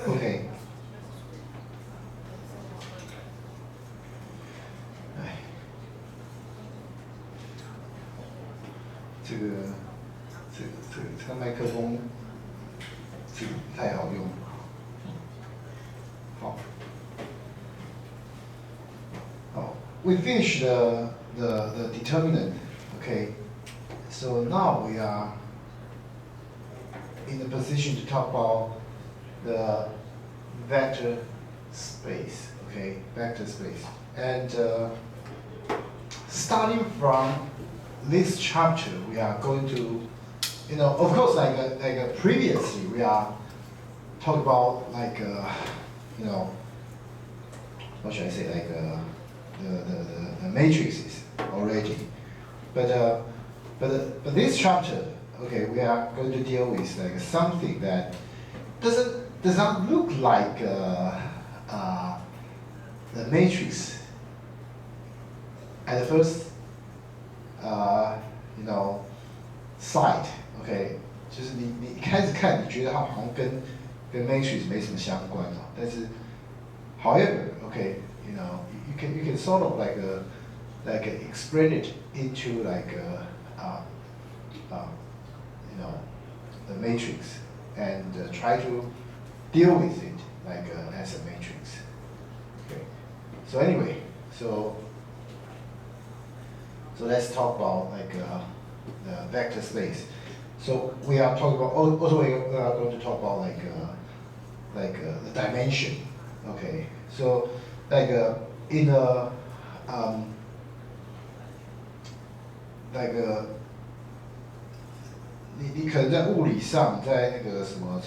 OK， 哎，这个麦克风，这个不太好用。好，好 ，we finished the determinant. Okay, so now we are in the position to talk about the vector space, okay, vector space. And starting from this chapter, we are going to, of course, like previously, we are talking about what should I say, like the matrices already. But this chapter, okay, we are going to deal with like something that does not look like the matrix at the first sight, okay， 就是你一开始看，你觉得它好像跟 matrix 没什么相关哦，但是 however, okay, you can sort of like explain it into like the matrix and try to deal with it like as a matrix. Okay. So anyway, so let's talk about like the vector space. So we are talking about also we are going to talk about like the dimension. Okay. So like in a你可能在物理上，在那个什么，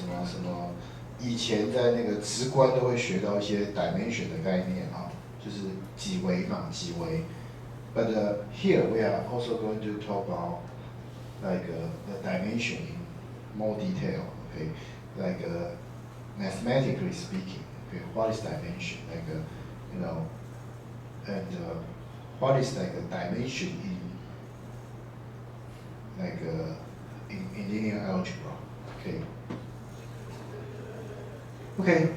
以前在那个直观都会学到一些 dimension 的概念啊，就是几维嘛，几维。But here we are also going to talk about like the dimension in more detail. Okay, like mathematically speaking, okay, what is dimension? Like and what is like a dimension in like in linear algebra. Okay. Okay.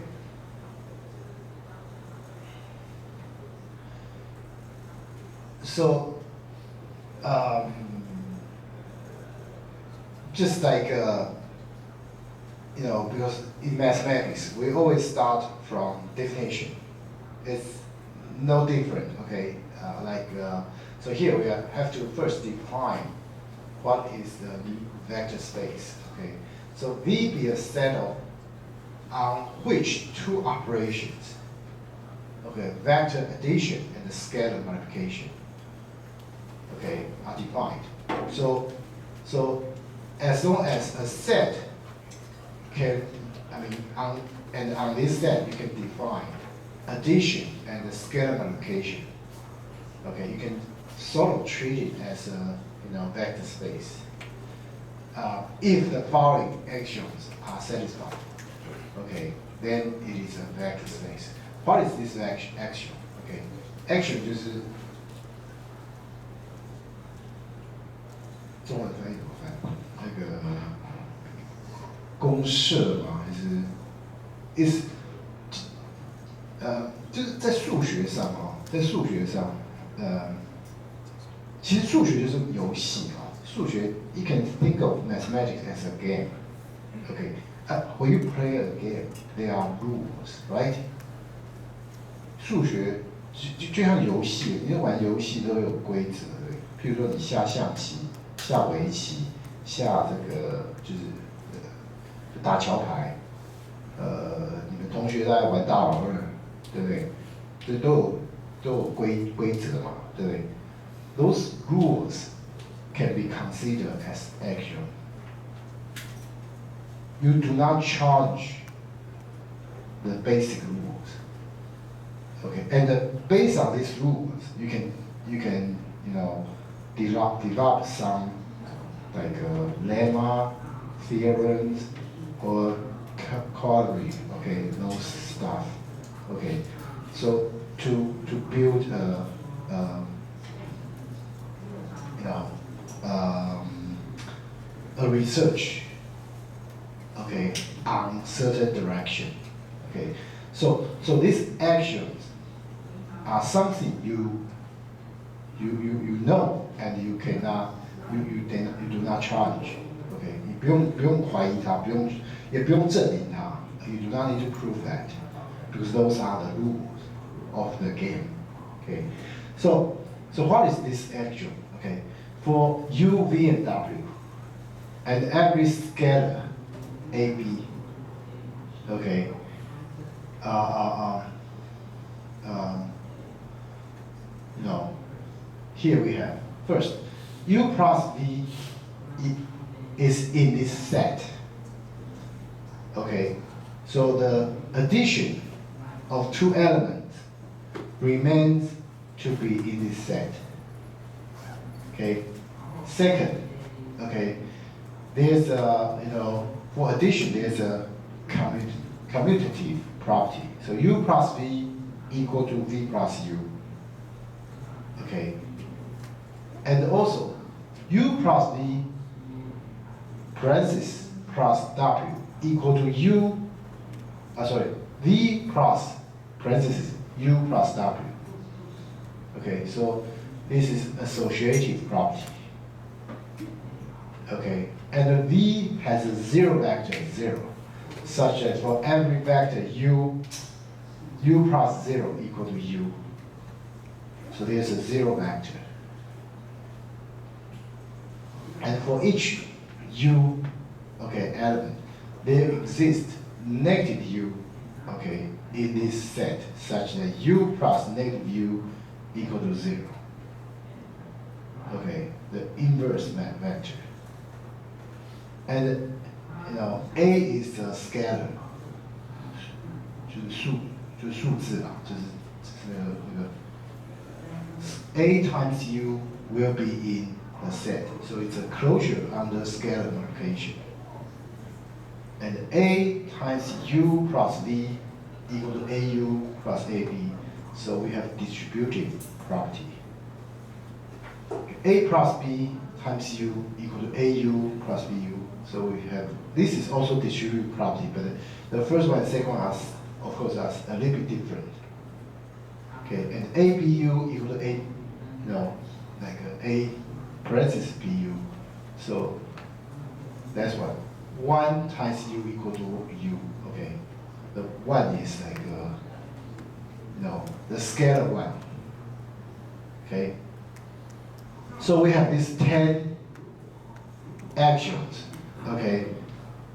So, just like because in mathematics we always start from definition. It's no different. Okay. So here we have to first define what is the vector space. Okay. So V be a set of on which two operations, okay, vector addition and the scalar multiplication, okay, are defined. So as long as a set can, on this set you can define addition and the scalar multiplication. Okay, you can sort of treat it as a vector space. If the following axioms are satisfied, okay, then it is a vector space. What is this axiom? Okay, axiom 就是中文翻译怎么翻？那个公设吗？还是 is 就是在数学上其实数学就是游戏啊。数学 you can think of mathematics as a game. Okay. When you play a game, there are rules, right? 数学就像游戏，你玩游戏都有规则，对。譬如说你下象棋、下围棋、下这个就是打桥牌，你们同学在玩大老二，对不对？这都有规则嘛，对不对 ？Those rules can be considered as axiom. You do not change the basic rules. Okay, and based on these rules, you can develop some like lemma, theorems, or corollary. Okay, those stuff. Okay, so to build a research. Okay, on certain direction. Okay, so these actions are something you know and you cannot you do not challenge. Okay, 你不用怀疑它，也不用证明它。You do not need to prove that because those are the rules of the game. Okay, so what is this axiom? Okay, for U, V, and W, and every scalar AB, okay, here we have, first, U plus V is in this set, okay, so the addition of two elements remains to be in this set, okay. Second, okay, there's for addition, there's a commutative property. So U plus V equal to V plus U. Okay. And also, U plus V parenthesis plus W equal to V plus parenthesis U plus W. Okay, so this is associative property. Okay. And V has a zero vector 0, such that for every vector U plus 0 equal to U. So there's a zero vector. And for each U, okay, element, there exists negative U, okay, in this set, such that U plus negative U equal to 0. Okay, the inverse vector. And A is the scalar， 就是数字啦，就是那个 A times U will be in the set, so it's a closure under scalar multiplication. And A times U plus V equal to AU plus AB, so we have distributive property. A plus B times u equal to AU plus BU. So we have, this is also distributive property, but the first one and second one are, of course, are a little bit different. Okay, and ABU equal to A, like A parenthesis BU. So that's what. 1 times U equal to U, okay? The 1 is like, the scalar 1, okay? So we have these 10 actions, okay?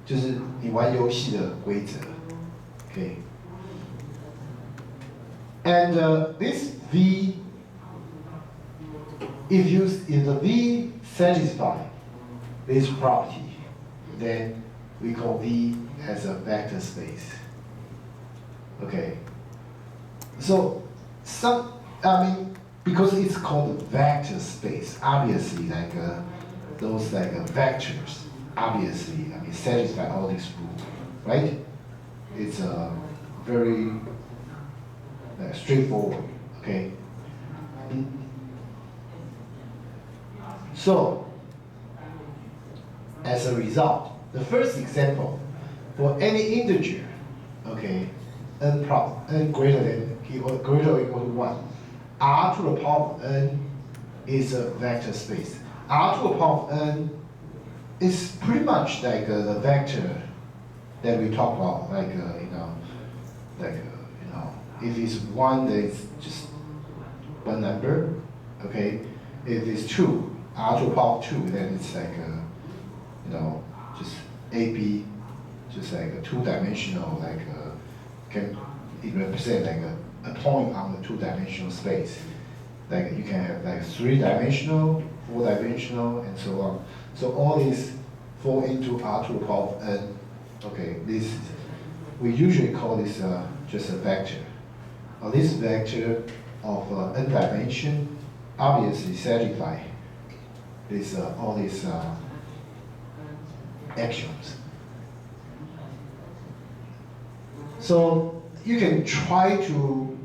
就是你玩游戏的规则 okay? And this V, if the V satisfy this property, then we call V as a vector space. Okay. So because it's called a vector space, obviously those vectors, obviously, satisfy all these rules, right? It's very straightforward. Okay. So, as a result, the first example, for any integer, okay, n greater than or equal to 1, R to the power of n is a vector space. R to the power of n is pretty much like the vector that we talk about, if it's 1, then it's just one number, okay? If it's 2, R to the power of 2, then it's like just AB, just like a two-dimensional, it represent like a point on the two-dimensional space. Like you can have like 3-dimensional, 4-dimensional, and so on. So all these fall into R to the power of n. Okay, we usually call this just a vector. This vector of n dimension obviously satisfy all these actions. So you can try to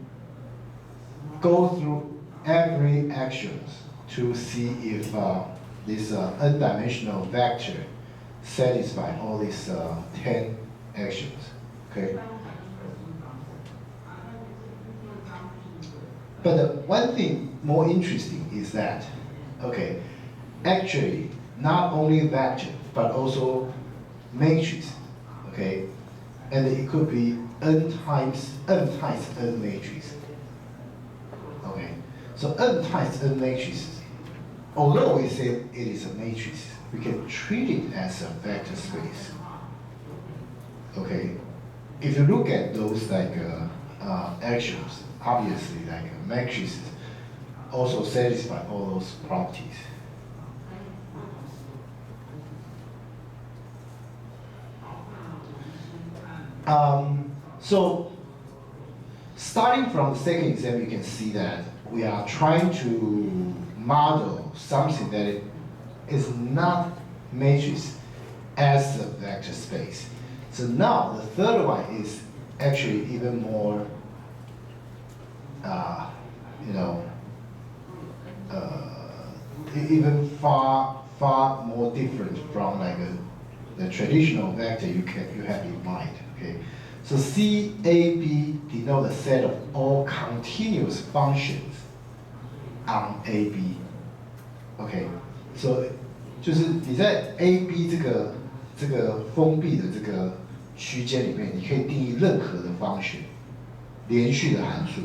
go through every actions to see if this n-dimensional vector satisfy all these 10 actions. Okay. But one thing more interesting is that, okay, actually not only vector but also matrix, okay, and it could be n times n matrix. Okay, so n times n matrix, although we say it is a matrix, we can treat it as a vector space. Okay, if you look at those actions, obviously matrices also satisfy all those properties. So starting from the second example, you can see that we are trying to model something that is not matrix as a vector space. So now the third one is actually even more, even far more different from the traditional vector you have in mind. Okay, so CAB denote a set of all continuous functions on AB. Okay, so 就是你在 AB 这个封闭的这个区间里面，你可以定义任何的 function， 连续的函数。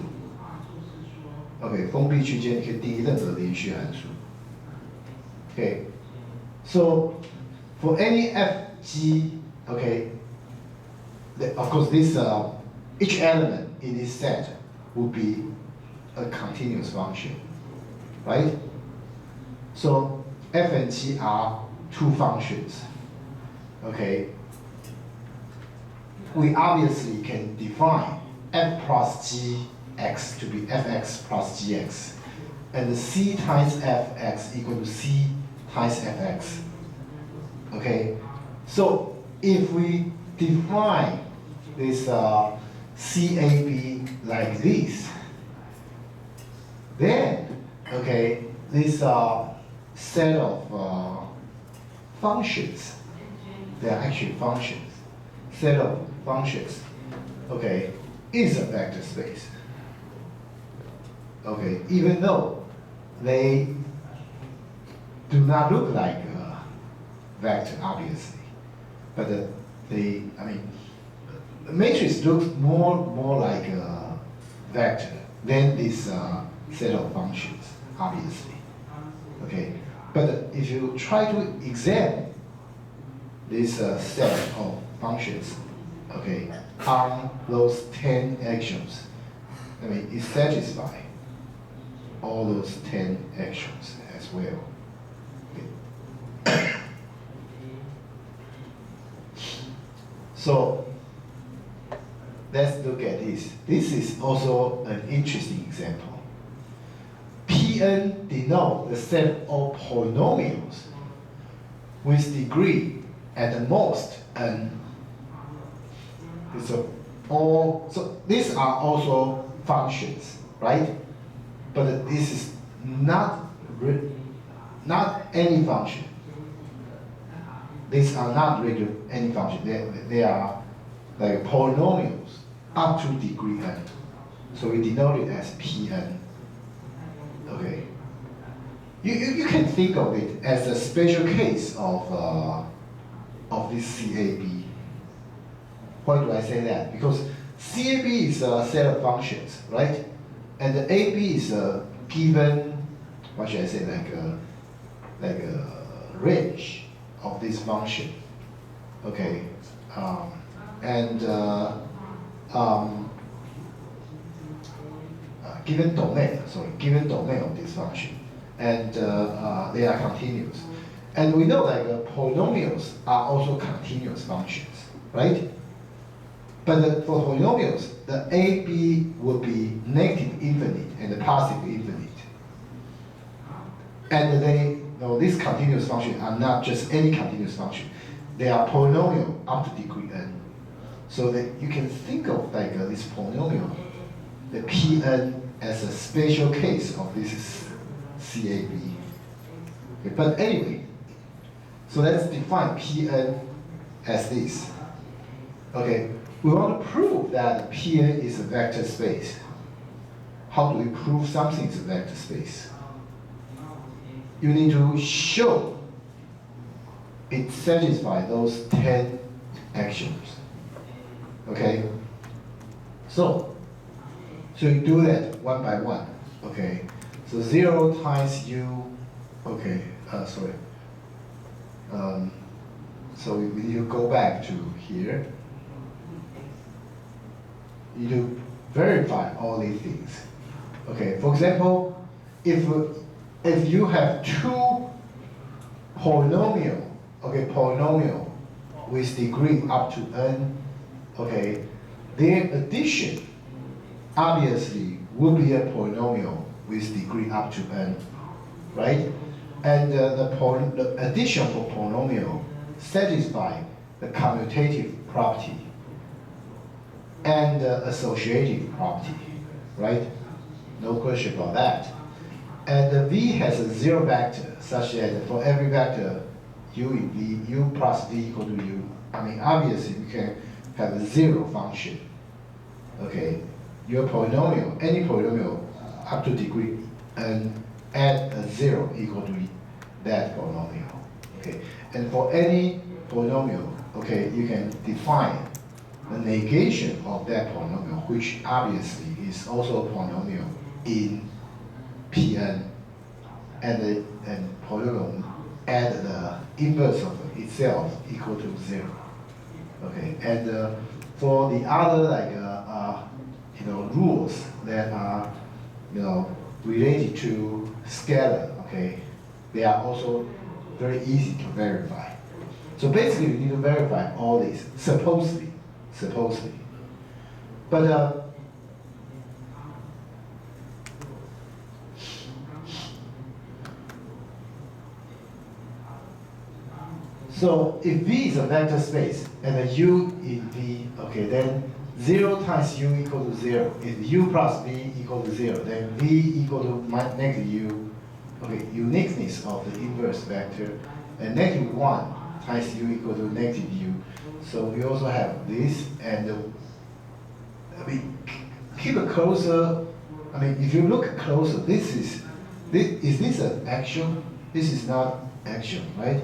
OK， 封闭区间你可以定义任何连续函数。Okay, so for any FG, okay, of course this each element in this set will be a continuous function, right? So F and G are two functions. Okay, we obviously can define f plus gx to be fx plus gx, and c times fx equal to c times fx. Okay, so if we define this CAB like this, then okay, this set of functions. They are actually functions. Set of functions, okay, is a vector space. Okay, even though they do not look like a vector, obviously, but the matrix looks more like a vector than this set of functions, obviously. Okay, but if you try to examine this set of functions, okay, on those 10 actions, it satisfies all those 10 actions as well. Okay. So let's look at this. This is also an interesting example. Pn denotes the set of polynomials with degree at the most n. So these are also functions, right? But this is not any function. These are not regular any function. They are like polynomials up to degree n. So we denote it as Pn. Okay. You can think of it as a special case of this CAB. Why do I say that? Because CAB is a set of functions, right? And the AB is a given, what should I say, like a range of this function. Okay. Given domain of this function, and they are continuous. And we know that polynomials are also continuous functions, right? But for polynomials, the AB will be negative infinite and the positive infinite. And these continuous functions are not just any continuous function. They are polynomial up to degree n. So that you can think of this polynomial, the Pn, as a special case of this CAB. Okay, but anyway, so let's define Pn as this. Okay, we want to prove that Pn is a vector space. How do we prove something is a vector space? You need to show it satisfies those 10 actions. Okay? So you do that one by one. Okay? So 0 times u, okay, sorry. So we need to go back to here. You need to verify all these things. Okay, for example, if you have two polynomial with degree up to n, okay, their addition obviously will be a polynomial with degree up to n, right? And the addition for polynomial satisfy the commutative property and the associative property, right? No question about that. And V has a zero vector such that for every vector u in V, u plus V equal to u. Obviously we can have a zero function. Okay, your polynomial, any polynomial up to degree, and add a zero equal to that polynomial. Okay, and for any polynomial, okay, you can define the negation of that polynomial, which obviously is also a polynomial in Pn, and polynomial add the inverse of itself equal to 0. Okay, and for the other rules that are related to scalar, okay, they are also very easy to verify. So basically, we need to verify all these supposedly. But so if V is a vector space and a U in V, okay, then 0 times U equal to 0. If U plus V equal to 0, then V equal to negative U, okay, uniqueness of the inverse vector, and negative 1 times u equal to negative u. So we also have this, and I mean, keep a closer. I mean, if you look closer, is this an action? This is not action, right?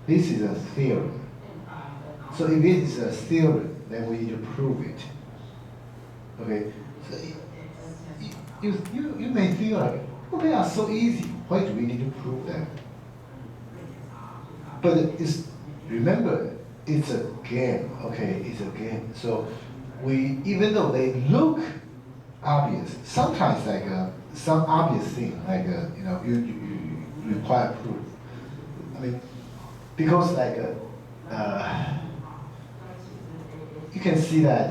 This is a theorem. So if it is a theorem, then we need to prove it. Okay. So you may feel like, oh, they are so easy. Why do we need to prove them? But remember, it's a game. Okay, it's a game. So even though they look obvious, sometimes like some obvious thing, like you require proof. I mean, because like you can see that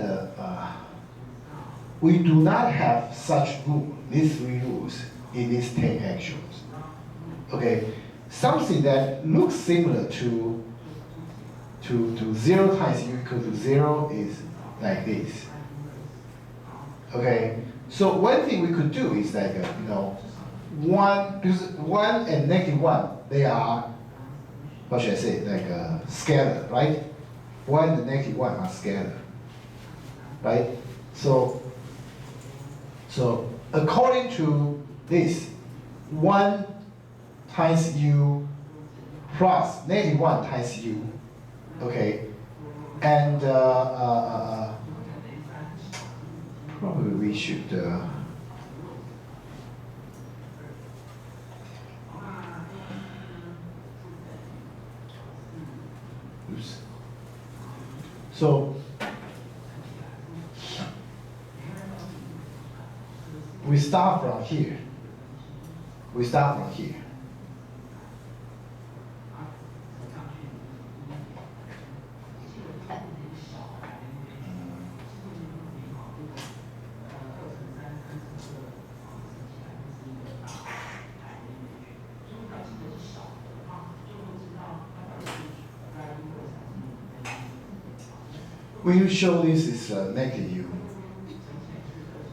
we do not have such rule, these 3 rules in these 10 actions. Okay, something that looks similar to 0 times u equal to 0 is like this. Okay, so one thing we could do is like, because 1 and negative 1, they are, what should I say, like scalar, right? 1 and negative 1 are scalar, right? So according to this, 1 times u plus negative 1 times u, okay, and probably we should oops. So we start from here. We start from here. When you show this is negative u,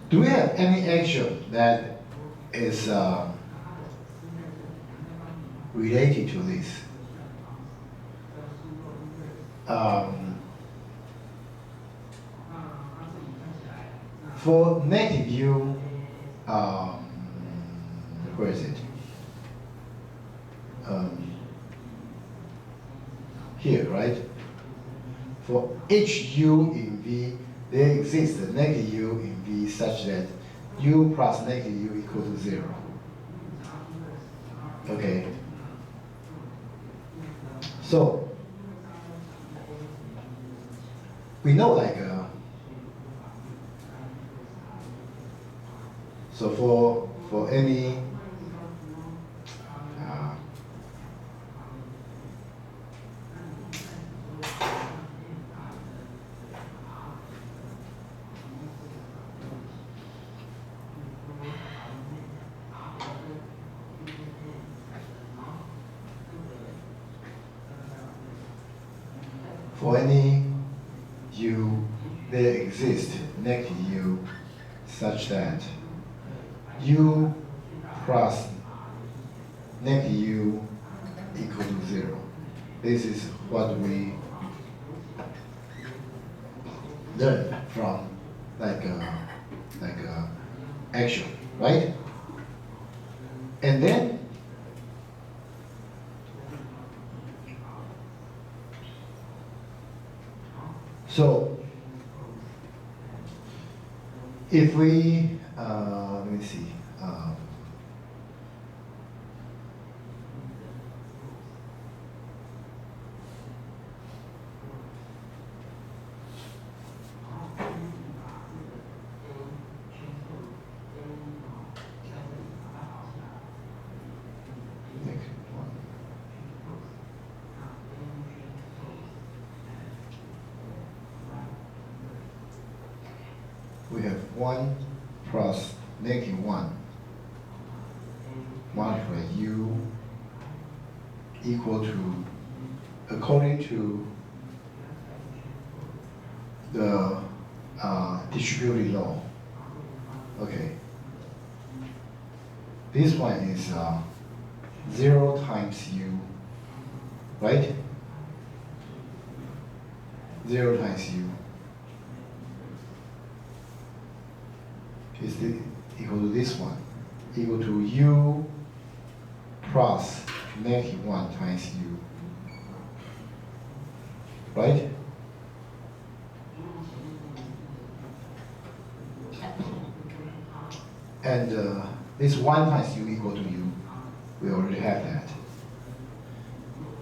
do we have any action that is related to this? For negative u, where is it? Here, right? For each u in V, there exists a negative u in V such that u plus negative u equal to 0. Okay. So we know like so for any u, there exists negative u such that u plus negative u equal to 0. This is what we learn from like action, right? And then so if we let me see. We have 1 plus negative 1 multiplied by u equal to, according to the distributive law. Okay. this one is 0 times u, right? 0 times u is equal to this one, equal to u plus -1 times u, right? And this 1 times u equal to u, we already have that.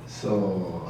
So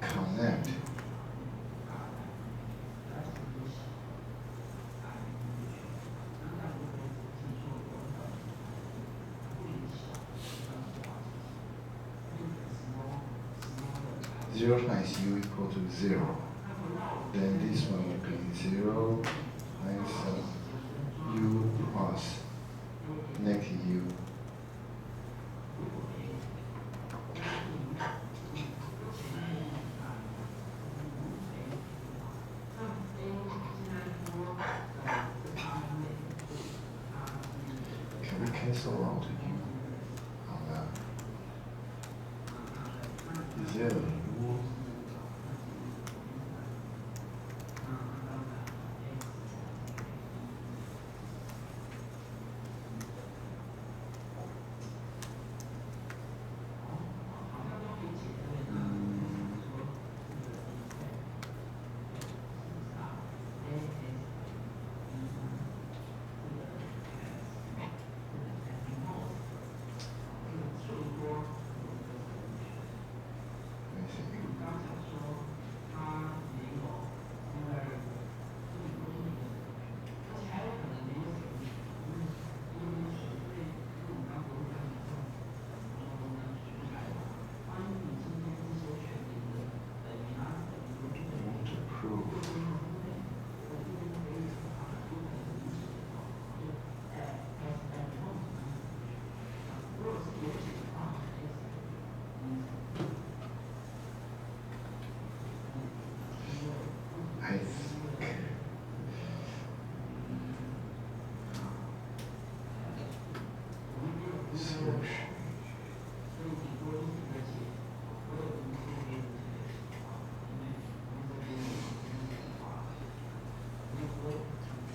connect. Zero times u equal to 0. Then this one will be 0 times u plus -u. Cancel out u on that. 0 u.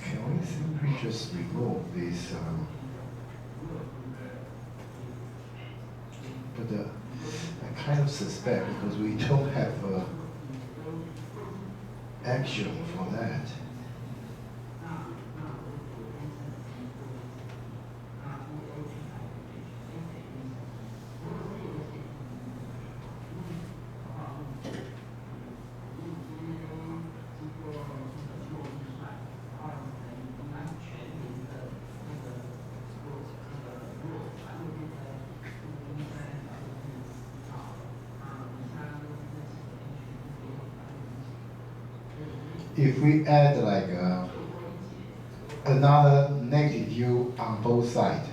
Can we simply just remove this? But I kind of suspect because we don't have action for that. If we add like another -u on both sides,